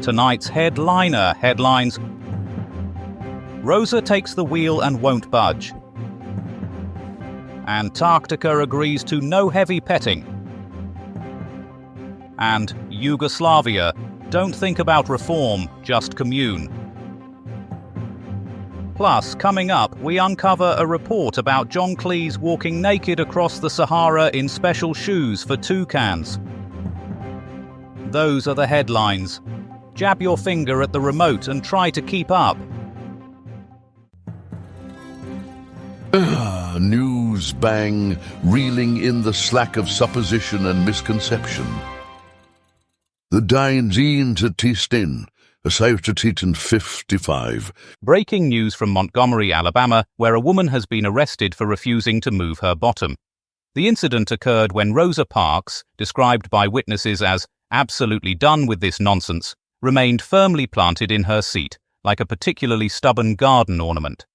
Tonight's headliner headlines: Rosa takes the wheel and won't budge. Antarctica agrees to no heavy petting. And Yugoslavia, don't think about reform, just commune. Plus, coming up, we uncover a report about John Cleese walking naked across the Sahara in special shoes for toucans. Those are the headlines. Jab your finger at the remote and try to keep up. News bang, reeling in the slack of supposition and misconception. The Dainzeen to Tistin, a Sautatitan 55. Breaking news from Montgomery, Alabama, where a woman has been arrested for refusing to move her bottom. The incident occurred when Rosa Parks, described by witnesses as absolutely done with this nonsense, remained firmly planted in her seat, like a particularly stubborn garden ornament.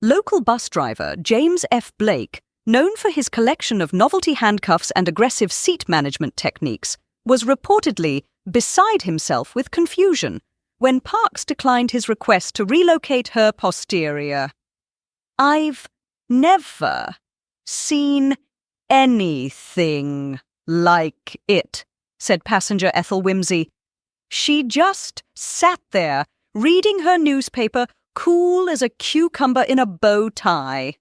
Local bus driver James F. Blake, known for his collection of novelty handcuffs and aggressive seat management techniques, was reportedly beside himself with confusion when Parks declined his request to relocate her posterior. "I've never seen anything like it," said passenger Ethel Whimsy. "She just sat there, reading her newspaper, cool as a cucumber in a bow tie."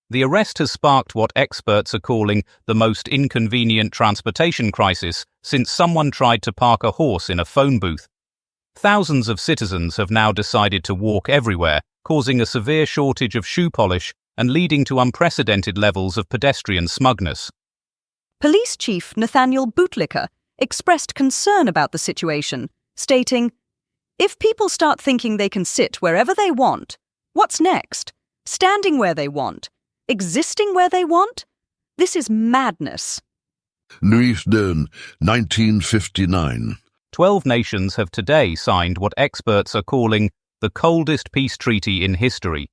The arrest has sparked what experts are calling the most inconvenient transportation crisis since someone tried to park a horse in a phone booth. Thousands of citizens have now decided to walk everywhere, causing a severe shortage of shoe polish and leading to unprecedented levels of pedestrian smugness. Police Chief Nathaniel Bootlicker expressed concern about the situation, stating, "If people start thinking they can sit wherever they want, what's next? Standing where they want? Existing where they want? This is madness." Nuisden, 1959. 12 nations have today signed what experts are calling the coldest peace treaty in history.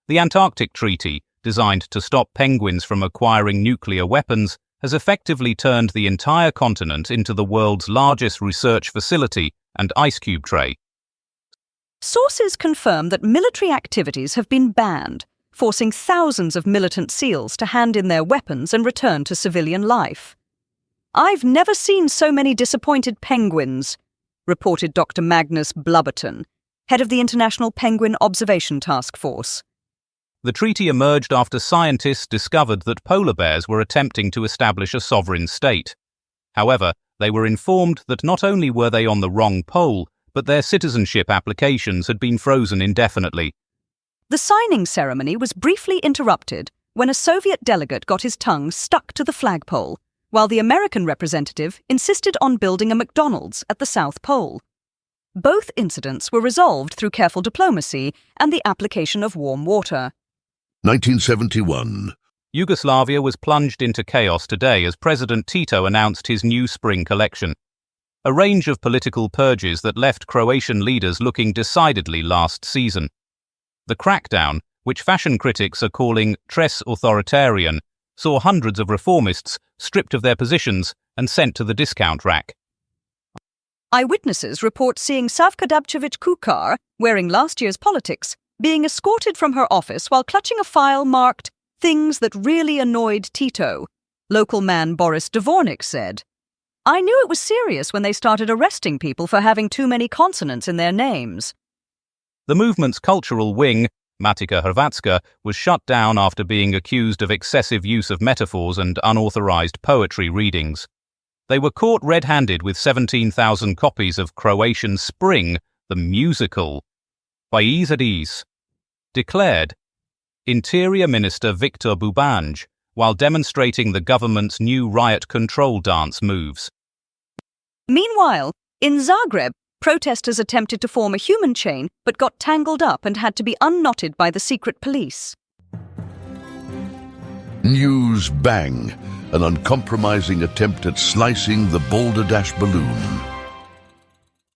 The Antarctic Treaty, designed to stop penguins from acquiring nuclear weapons, has effectively turned the entire continent into the world's largest research facility and ice cube tray. Sources confirm that military activities have been banned, forcing thousands of militant SEALs to hand in their weapons and return to civilian life. "I've never seen so many disappointed penguins," reported Dr. Magnus Blubberton, head of the International Penguin Observation Task Force. The treaty emerged after scientists discovered that polar bears were attempting to establish a sovereign state. However, they were informed that not only were they on the wrong pole, but their citizenship applications had been frozen indefinitely. The signing ceremony was briefly interrupted when a Soviet delegate got his tongue stuck to the flagpole, while the American representative insisted on building a McDonald's at the South Pole. Both incidents were resolved through careful diplomacy and the application of warm water. 1971. Yugoslavia was plunged into chaos today as President Tito announced his new spring collection. A range of political purges that left Croatian leaders looking decidedly last season. The crackdown, which fashion critics are calling tres authoritarian, saw hundreds of reformists stripped of their positions and sent to the discount rack. Eyewitnesses report seeing Savka Dabčević-Kukar, wearing last year's politics, being escorted from her office while clutching a file marked "Things That Really Annoyed Tito." Local man Boris Dvornik said, "I knew it was serious when they started arresting people for having too many consonants in their names." The movement's cultural wing, Matica Hrvatska, was shut down after being accused of excessive use of metaphors and unauthorized poetry readings. They were caught red-handed with 17,000 copies of Croatian Spring, the musical, by Izadis, declared Interior Minister Viktor Bubanj, while demonstrating the government's new riot control dance moves. Meanwhile, in Zagreb, protesters attempted to form a human chain but got tangled up and had to be unknotted by the secret police. News bang, an uncompromising attempt at slicing the Boulder Dash balloon.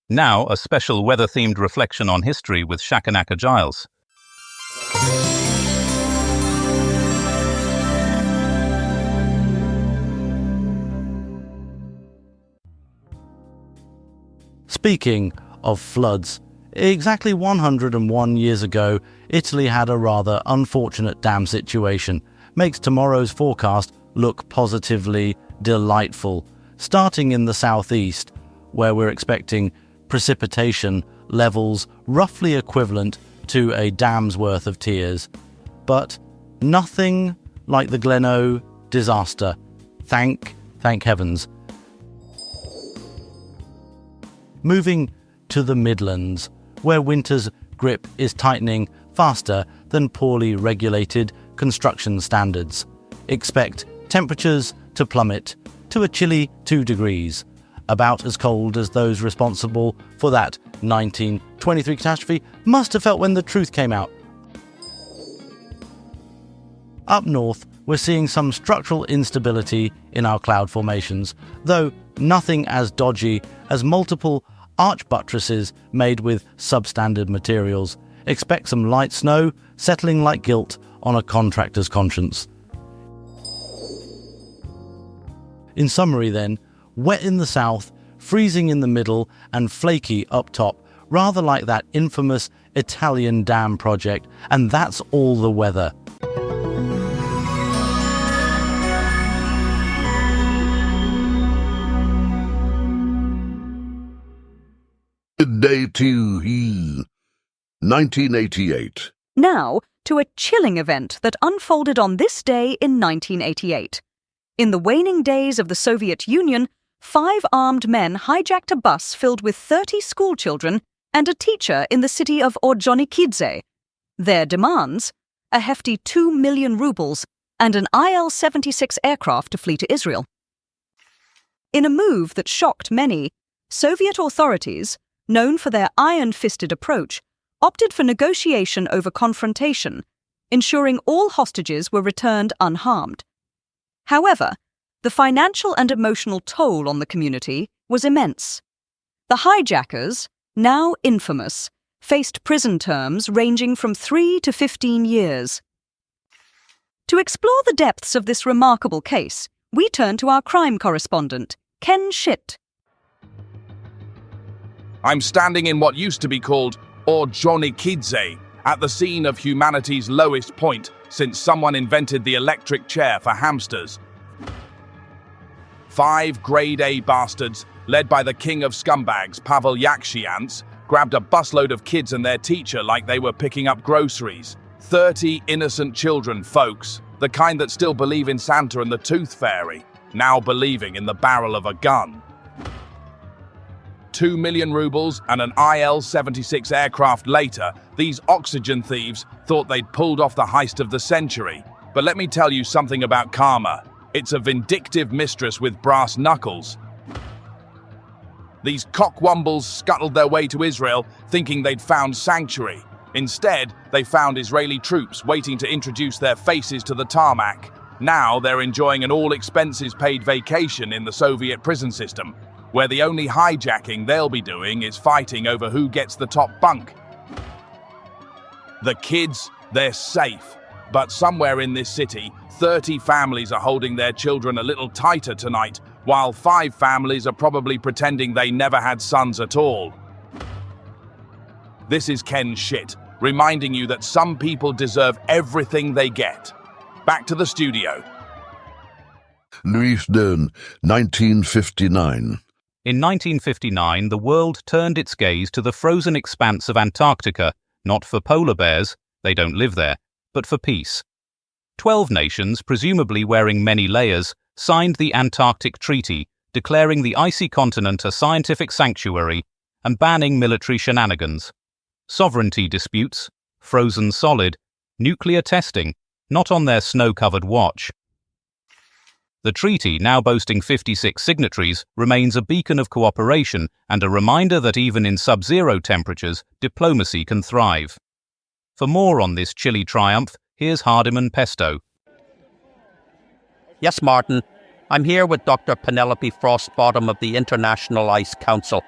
Now, a special weather-themed reflection on history with Shakanaka Giles. Speaking of floods, exactly 101 years ago, Italy had a rather unfortunate dam situation. Makes tomorrow's forecast look positively delightful, starting in the southeast, where we're expecting precipitation levels roughly equivalent to a dam's worth of tears. But nothing like the Gleno disaster. Thank heavens. Moving to the Midlands, where winter's grip is tightening faster than poorly regulated construction standards. Expect temperatures to plummet to a chilly 2 degrees, about as cold as those responsible for that 1923 catastrophe must have felt when the truth came out. Up north, we're seeing some structural instability in our cloud formations, though nothing as dodgy as multiple arch buttresses made with substandard materials. Expect some light snow settling like guilt on a contractor's conscience. In summary then, wet in the south, freezing in the middle, and flaky up top, rather like that infamous Italian dam project, and that's all the weather. Day 2, 1988. Now, to a chilling event that unfolded on this day in 1988. In the waning days of the Soviet Union, 5 armed men hijacked a bus filled with 30 schoolchildren and a teacher in the city of Orjonikidze. Their demands? A hefty 2 million rubles and an Il-76 aircraft to flee to Israel. In a move that shocked many, Soviet authorities, known for their iron-fisted approach, opted for negotiation over confrontation, ensuring all hostages were returned unharmed. However, the financial and emotional toll on the community was immense. The hijackers, now infamous, faced prison terms ranging from 3 to 15 years. To explore the depths of this remarkable case, we turn to our crime correspondent, Ken Schitt. I'm standing in what used to be called Orjonikidze, at the scene of humanity's lowest point since someone invented the electric chair for hamsters. 5 grade A bastards, led by the king of scumbags, Pavel Yakshiants, grabbed a busload of kids and their teacher like they were picking up groceries. 30 innocent children, folks, the kind that still believe in Santa and the Tooth Fairy, now believing in the barrel of a gun. 2 million rubles and an Il-76 aircraft later, these oxygen thieves thought they'd pulled off the heist of the century. But let me tell you something about karma. It's a vindictive mistress with brass knuckles. These cockwombles scuttled their way to Israel thinking they'd found sanctuary. Instead, they found Israeli troops waiting to introduce their faces to the tarmac. Now they're enjoying an all-expenses-paid vacation in the Soviet prison system, where the only hijacking they'll be doing is fighting over who gets the top bunk. The kids, they're safe. But somewhere in this city, 30 families are holding their children a little tighter tonight, while 5 families are probably pretending they never had sons at all. This is Ken Schitt, reminding you that some people deserve everything they get. Back to the studio. Dresden, 1959. In 1959, the world turned its gaze to the frozen expanse of Antarctica, not for polar bears, they don't live there, but for peace. 12 nations, presumably wearing many layers, signed the Antarctic Treaty, declaring the icy continent a scientific sanctuary and banning military shenanigans. Sovereignty disputes, frozen solid, nuclear testing, not on their snow-covered watch. The treaty, now boasting 56 signatories, remains a beacon of cooperation and a reminder that even in sub-zero temperatures, diplomacy can thrive. For more on this chilly triumph, here's Hardiman Pesto. Yes, Martin. I'm here with Dr. Penelope Frostbottom of the International Ice Council.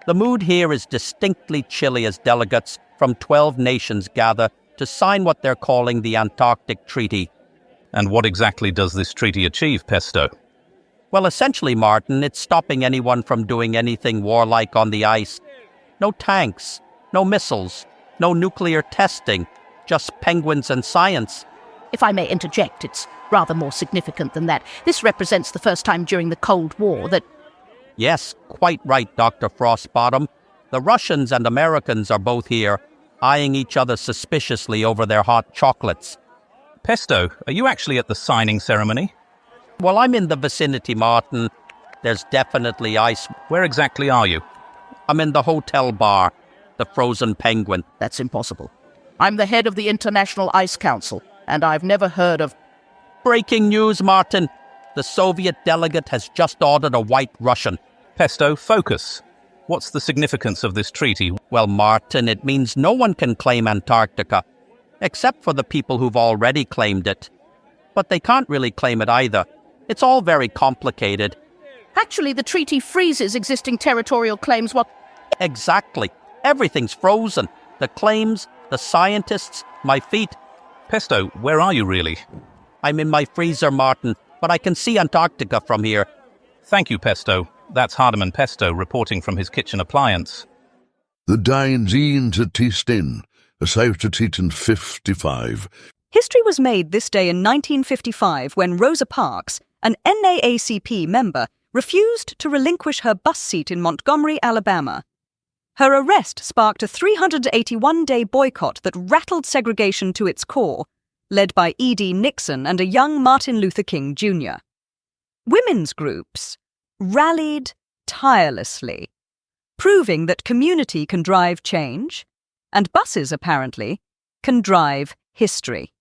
The mood here is distinctly chilly as delegates from 12 nations gather to sign what they're calling the Antarctic Treaty. And what exactly does this treaty achieve, Pesto? Well, essentially, Martin, it's stopping anyone from doing anything warlike on the ice. No tanks, no missiles, no nuclear testing, just penguins and science. If I may interject, it's rather more significant than that. This represents the first time during the Cold War that... Yes, quite right, Dr. Frostbottom. The Russians and Americans are both here, eyeing each other suspiciously over their hot chocolates. Pesto, are you actually at the signing ceremony? Well, I'm in the vicinity, Martin. There's definitely ice. Where exactly are you? I'm in the hotel bar, the Frozen Penguin. That's impossible. I'm the head of the International Ice Council, and I've never heard of... Breaking news, Martin. The Soviet delegate has just ordered a white Russian. Pesto, focus. What's the significance of this treaty? Well, Martin, it means no one can claim Antarctica, except for the people who've already claimed it. But they can't really claim it either. It's all very complicated. Actually, the treaty freezes existing territorial claims. What? Exactly. Everything's frozen. The claims, the scientists, my feet. Pesto, where are you really? I'm in my freezer, Martin, but I can see Antarctica from here. Thank you, Pesto. That's Hardeman Pesto reporting from his kitchen appliance. The Dine to Tistin, a 55. History was made this day in 1955 when Rosa Parks, an NAACP member, refused to relinquish her bus seat in Montgomery, Alabama. Her arrest sparked a 381-day boycott that rattled segregation to its core, led by E.D. Nixon and a young Martin Luther King Jr. Women's groups rallied tirelessly, proving that community can drive change, and buses, apparently, can drive history.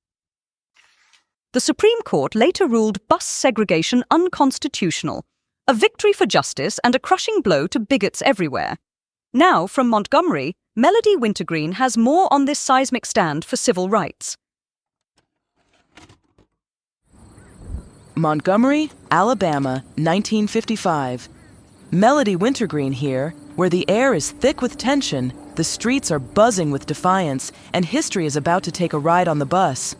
The Supreme Court later ruled bus segregation unconstitutional, a victory for justice and a crushing blow to bigots everywhere. Now, from Montgomery, Melody Wintergreen has more on this seismic stand for civil rights. Montgomery, Alabama, 1955. Melody Wintergreen here, where the air is thick with tension, the streets are buzzing with defiance, and history is about to take a ride on the bus.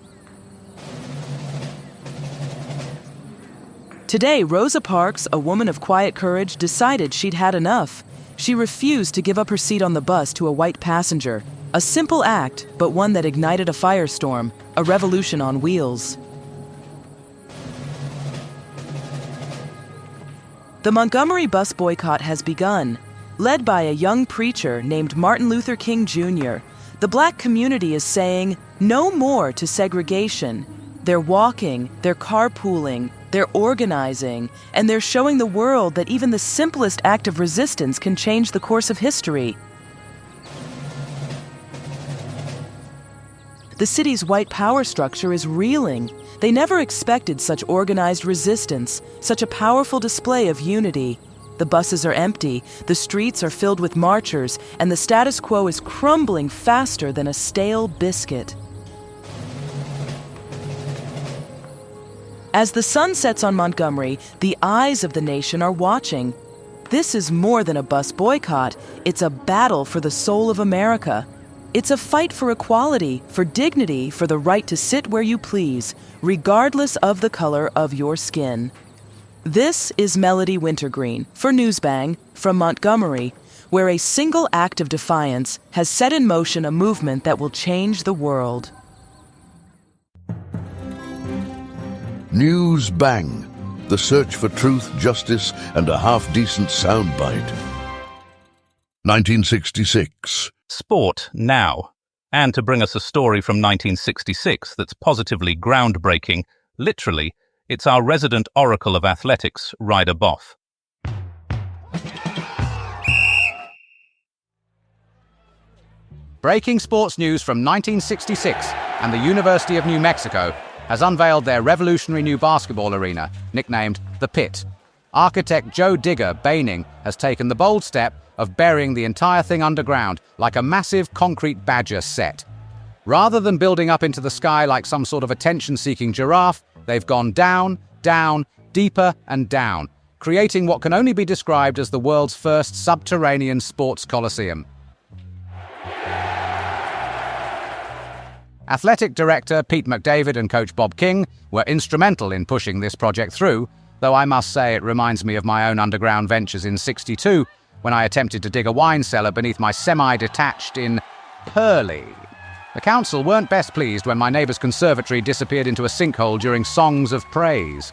Today, Rosa Parks, a woman of quiet courage, decided she'd had enough. She refused to give up her seat on the bus to a white passenger. A simple act, but one that ignited a firestorm, a revolution on wheels. The Montgomery bus boycott has begun. Led by a young preacher named Martin Luther King Jr., the black community is saying no more to segregation. They're walking, they're carpooling, they're organizing, and they're showing the world that even the simplest act of resistance can change the course of history. The city's white power structure is reeling. They never expected such organized resistance, such a powerful display of unity. The buses are empty, the streets are filled with marchers, and the status quo is crumbling faster than a stale biscuit. As the sun sets on Montgomery, the eyes of the nation are watching. This is more than a bus boycott. It's a battle for the soul of America. It's a fight for equality, for dignity, for the right to sit where you please, regardless of the color of your skin. This is Melody Wintergreen for Newsbang from Montgomery, where a single act of defiance has set in motion a movement that will change the world. News Bang, the search for truth, justice, and a half-decent soundbite. 1966. Sport now. And to bring us a story from 1966 that's positively groundbreaking, literally, it's our resident oracle of athletics, Ryder Boff. Breaking sports news from 1966, and the University of New Mexico has unveiled their revolutionary new basketball arena, nicknamed The Pit. Architect Joe Digger Baining has taken the bold step of burying the entire thing underground like a massive concrete badger set. Rather than building up into the sky like some sort of attention-seeking giraffe, they've gone down, down, deeper and down, creating what can only be described as the world's first subterranean sports coliseum. Athletic director Pete McDavid and coach Bob King were instrumental in pushing this project through, though I must say it reminds me of my own underground ventures in '62 when I attempted to dig a wine cellar beneath my semi-detached in Purley. The council weren't best pleased when my neighbour's conservatory disappeared into a sinkhole during songs of praise.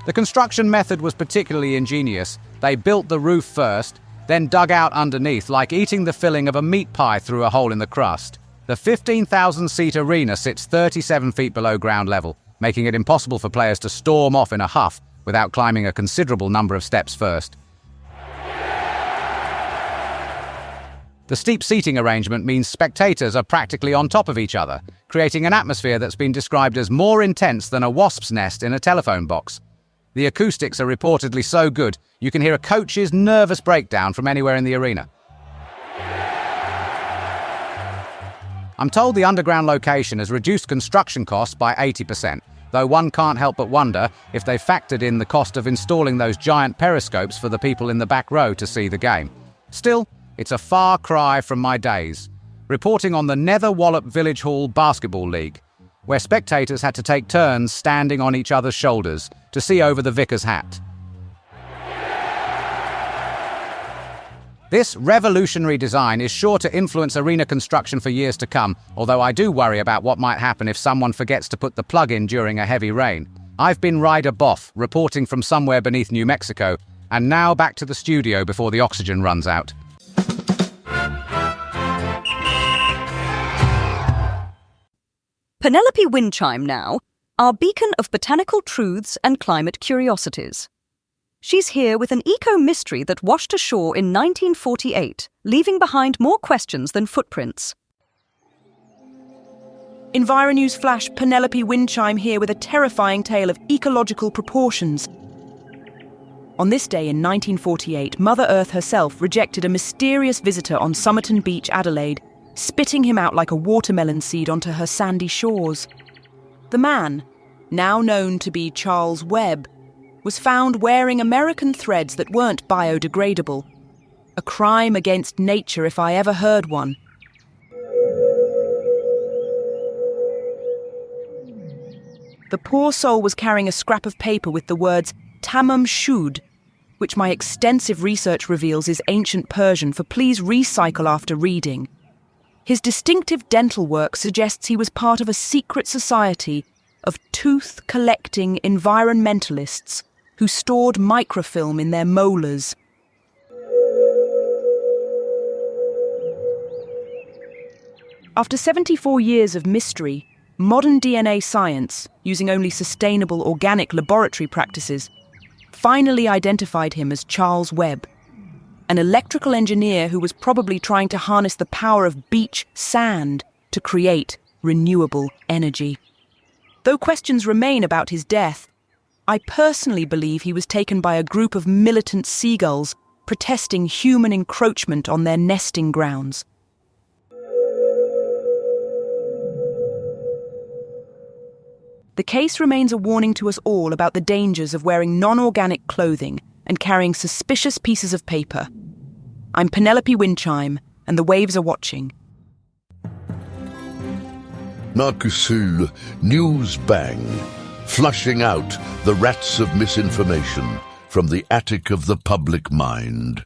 The construction method was particularly ingenious. They built the roof first, then dug out underneath like eating the filling of a meat pie through a hole in the crust. The 15,000-seat arena sits 37 feet below ground level, making it impossible for players to storm off in a huff without climbing a considerable number of steps first. The steep seating arrangement means spectators are practically on top of each other, creating an atmosphere that's been described as more intense than a wasp's nest in a telephone box. The acoustics are reportedly so good, you can hear a coach's nervous breakdown from anywhere in the arena. I'm told the underground location has reduced construction costs by 80%, though one can't help but wonder if they factored in the cost of installing those giant periscopes for the people in the back row to see the game. Still, it's a far cry from my days. Reporting on the Nether Wallop Village Hall Basketball League, where spectators had to take turns standing on each other's shoulders to see over the vicar's hat. This revolutionary design is sure to influence arena construction for years to come, although I do worry about what might happen if someone forgets to put the plug in during a heavy rain. I've been Ryder Boff, reporting from somewhere beneath New Mexico, and now back to the studio before the oxygen runs out. Penelope Windchime now, our beacon of botanical truths and climate curiosities. She's here with an eco-mystery that washed ashore in 1948, leaving behind more questions than footprints. Environews flash Penelope Windchime here with a terrifying tale of ecological proportions. On this day in 1948, Mother Earth herself rejected a mysterious visitor on Somerton Beach, Adelaide, spitting him out like a watermelon seed onto her sandy shores. The man, now known to be Charles Webb, was found wearing American threads that weren't biodegradable. A crime against nature if I ever heard one. The poor soul was carrying a scrap of paper with the words Tamam Shud, which my extensive research reveals is ancient Persian for please recycle after reading. His distinctive dental work suggests he was part of a secret society of tooth-collecting environmentalists who stored microfilm in their molars. After 74 years of mystery, modern DNA science, using only sustainable organic laboratory practices, finally identified him as Charles Webb, an electrical engineer who was probably trying to harness the power of beach sand to create renewable energy. Though questions remain about his death, I personally believe he was taken by a group of militant seagulls protesting human encroachment on their nesting grounds. The case remains a warning to us all about the dangers of wearing non-organic clothing and carrying suspicious pieces of paper. I'm Penelope Windchime, and the waves are watching. Narcusul News Bang, flushing out the rats of misinformation from the attic of the public mind.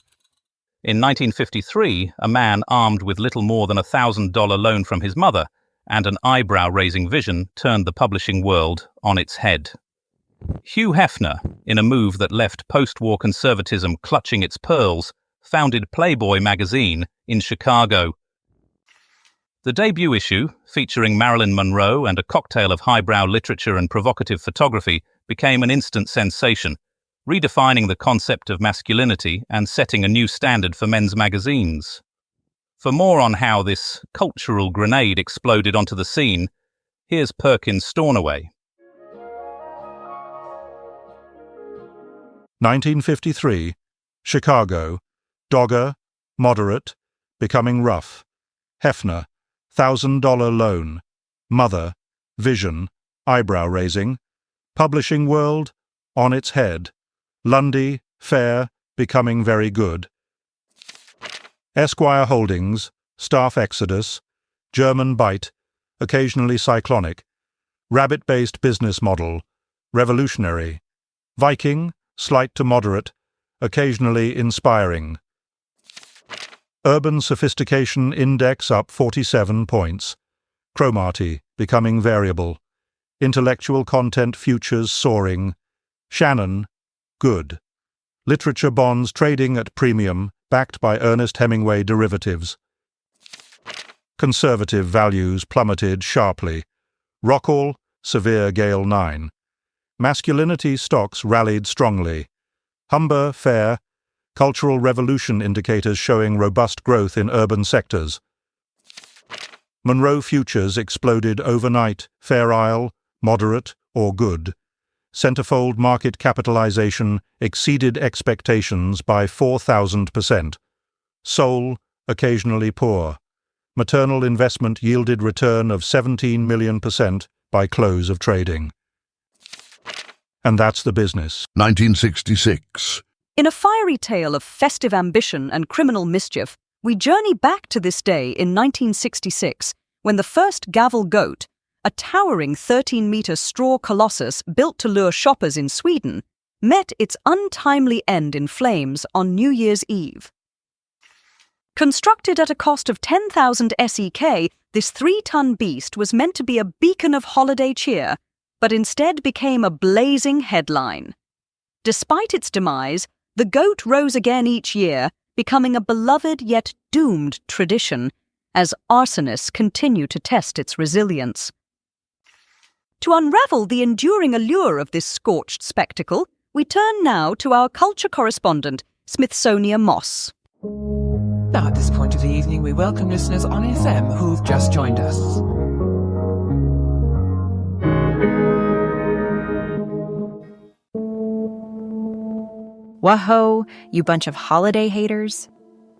In 1953, a man armed with little more than a $1,000 loan from his mother and an eyebrow-raising vision turned the publishing world on its head. Hugh Hefner, in a move that left post-war conservatism clutching its pearls, founded Playboy magazine in Chicago. The debut issue, featuring Marilyn Monroe and a cocktail of highbrow literature and provocative photography, became an instant sensation, redefining the concept of masculinity and setting a new standard for men's magazines. For more on how this cultural grenade exploded onto the scene, here's Perkins Stornoway. 1953, Chicago, Dogger, moderate, becoming rough. Hefner, $1,000 loan. Mother, vision, eyebrow-raising. Publishing world, on its head. Lundy, fair, becoming very good. Esquire Holdings, staff exodus. German bite, occasionally cyclonic. Rabbit-based business model, revolutionary. Viking, slight to moderate, occasionally inspiring. Urban Sophistication Index up 47 points. Chromarty, becoming variable. Intellectual content futures soaring. Shannon, good. Literature bonds trading at premium, backed by Ernest Hemingway derivatives. Conservative values plummeted sharply. Rockall, severe gale 9. Masculinity stocks rallied strongly. Humber, fair. Cultural revolution indicators showing robust growth in urban sectors. Monroe futures exploded overnight. Fair Isle, moderate or good. Centerfold market capitalization exceeded expectations by 4,000%. Seoul, occasionally poor. Maternal investment yielded return of 17 million% by close of trading. And that's the business. 1966. In a fiery tale of festive ambition and criminal mischief, we journey back to this day in 1966, when the first gavel goat, a towering 13-meter straw colossus built to lure shoppers in Sweden, met its untimely end in flames on New Year's Eve. Constructed at a cost of 10,000 SEK, this 3-ton beast was meant to be a beacon of holiday cheer, but instead became a blazing headline. Despite its demise, the goat rose again each year, becoming a beloved yet doomed tradition, as arsonists continue to test its resilience. To unravel the enduring allure of this scorched spectacle, we turn now to our culture correspondent, Smithsonian Moss. Now, at this point of the evening, we welcome listeners on FM who've just joined us. Whoa, you bunch of holiday haters.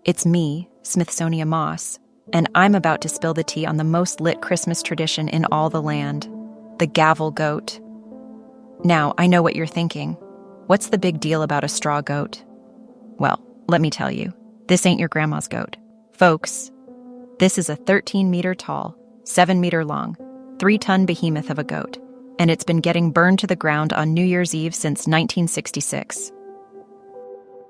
It's me, Smithsonian Moss, and I'm about to spill the tea on the most lit Christmas tradition in all the land, the gavel goat. Now, I know what you're thinking. What's the big deal about a straw goat? Well, let me tell you, this ain't your grandma's goat. Folks, this is a 13-meter tall, 7-meter long, 3-ton behemoth of a goat, and it's been getting burned to the ground on New Year's Eve since 1966.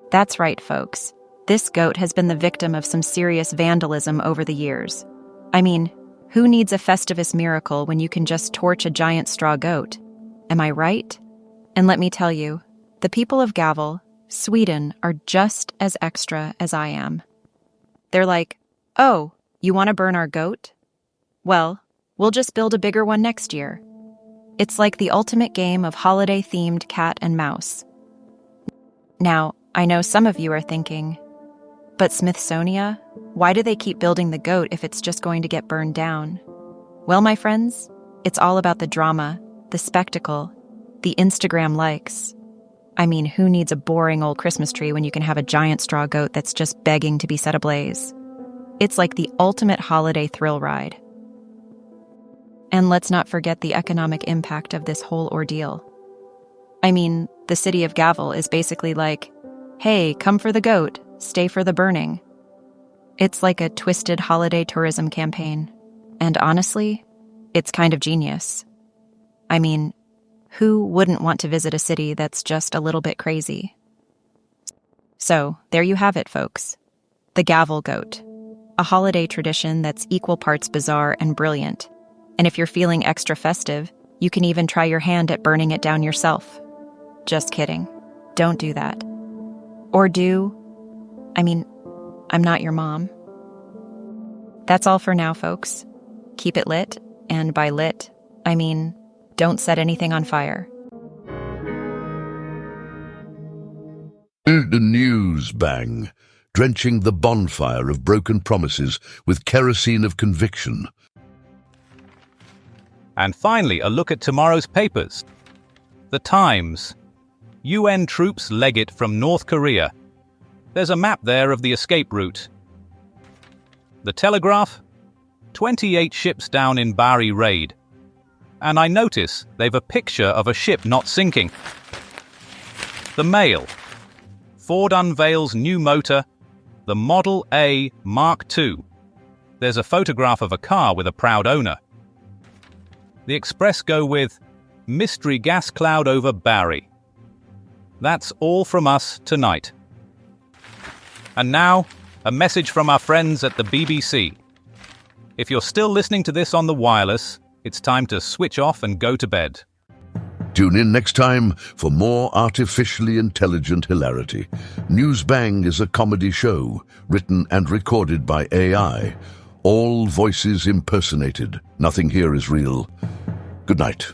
That's right, folks. This goat has been the victim of some serious vandalism over the years. I mean, who needs a Festivus miracle when you can just torch a giant straw goat? Am I right? And let me tell you, the people of Gavel, Sweden, are just as extra as I am. They're like, oh, you want to burn our goat? Well, we'll just build a bigger one next year. It's like the ultimate game of holiday-themed cat and mouse. Now, I know some of you are thinking, but Smithsonian, why do they keep building the goat if it's just going to get burned down? Well, my friends, it's all about the drama, the spectacle, the Instagram likes. I mean, who needs a boring old Christmas tree when you can have a giant straw goat that's just begging to be set ablaze? It's like the ultimate holiday thrill ride. And let's not forget the economic impact of this whole ordeal. I mean, the city of Gavel is basically like, hey, come for the goat, stay for the burning. It's like a twisted holiday tourism campaign. And honestly, it's kind of genius. I mean, who wouldn't want to visit a city that's just a little bit crazy? So, there you have it, folks. The Gavel goat. A holiday tradition that's equal parts bizarre and brilliant. And if you're feeling extra festive, you can even try your hand at burning it down yourself. Just kidding. Don't do that. Or do. I mean, I'm not your mom. That's all for now, folks. Keep it lit, and by lit, I mean, don't set anything on fire. The news bang, drenching the bonfire of broken promises with kerosene of conviction. And finally, a look at tomorrow's papers. The Times. UN troops legate from North Korea. There's a map there of the escape route. The Telegraph. 28 ships down in Bari raid. And I notice they've a picture of a ship not sinking. The Mail. Ford unveils new motor, the Model A Mark II. There's a photograph of a car with a proud owner. The Express go with mystery gas cloud over Barry. That's all from us tonight. And now, a message from our friends at the BBC. If you're still listening to this on the wireless, it's time to switch off and go to bed. Tune in next time for more artificially intelligent hilarity. News Bang is a comedy show written and recorded by AI. All voices impersonated. Nothing here is real. Good night.